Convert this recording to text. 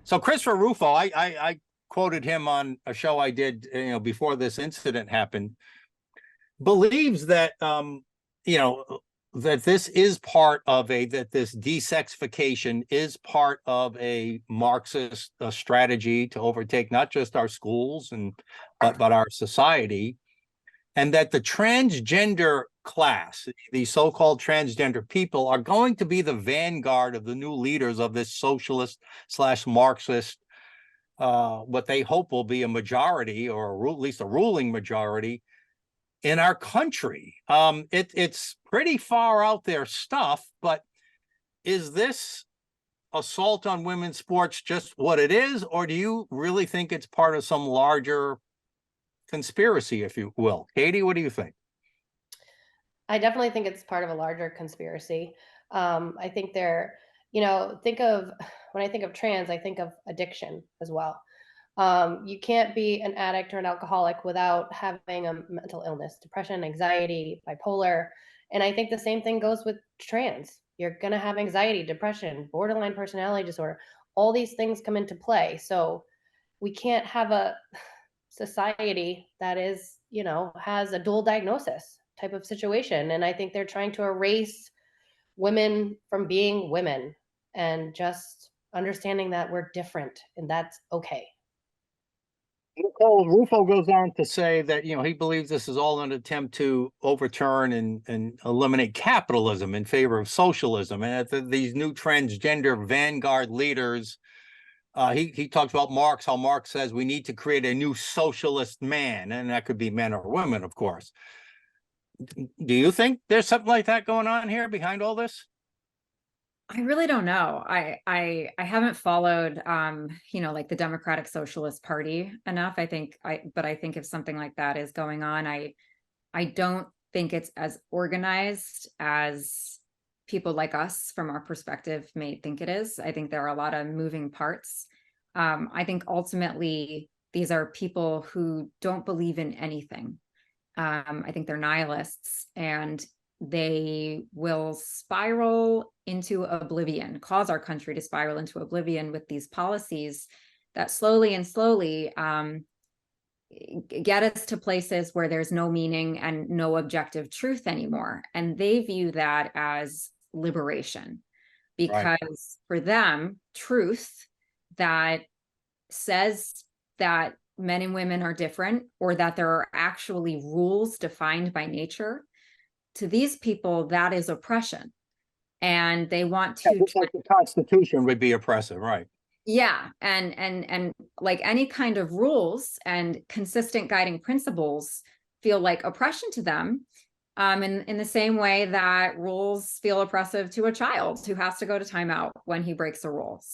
So Christopher Rufo, I quoted him on a show I did, before this incident happened, believes that, you know, that this is part of that this desexification is part of a Marxist strategy to overtake not just our schools but our society, and that the transgender class, the so-called transgender people, are going to be the vanguard of the new leaders of this socialist slash Marxist, what they hope will be a majority, or at least a ruling majority in our country. It's pretty far out there stuff, but is this assault on women's sports just what it is, or do you really think it's part of some larger conspiracy, if you will? Katie, what do you think? I definitely think it's part of a larger conspiracy. I think think of when I think of trans, I think of addiction as well. You can't be an addict or an alcoholic without having a mental illness, depression, anxiety, bipolar. And I think the same thing goes with trans. You're going to have anxiety, depression, borderline personality disorder. All these things come into play. So we can't have a society that has a dual diagnosis type of situation. And I think they're trying to erase women from being women and just understanding that we're different and that's okay. Nicole, Rufo goes on to say that he believes this is all an attempt to overturn and eliminate capitalism in favor of socialism, and that these new transgender vanguard leaders. He talks about Marx, how Marx says we need to create a new socialist man, and that could be men or women, of course. Do you think there's something like that going on here behind all this? I really don't know. I haven't followed like the Democratic Socialist Party enough. But I think if something like that is going on, I don't think it's as organized as people like us from our perspective may think it is. I think there are a lot of moving parts. I think ultimately these are people who don't believe in anything. I think they're nihilists, and they will spiral into oblivion, cause our country to spiral into oblivion with these policies that slowly and slowly get us to places where there's no meaning and no objective truth anymore. And they view that as liberation, Right. because for them, truth that says that men and women are different, or that there are actually rules defined by nature, to these people, that is oppression. And they want Yeah, to, just like the Constitution would be oppressive, right? yeah. And like any kind of rules and consistent guiding principles feel like oppression to them. In the same way that rules feel oppressive to a child who has to go to timeout when he breaks the rules.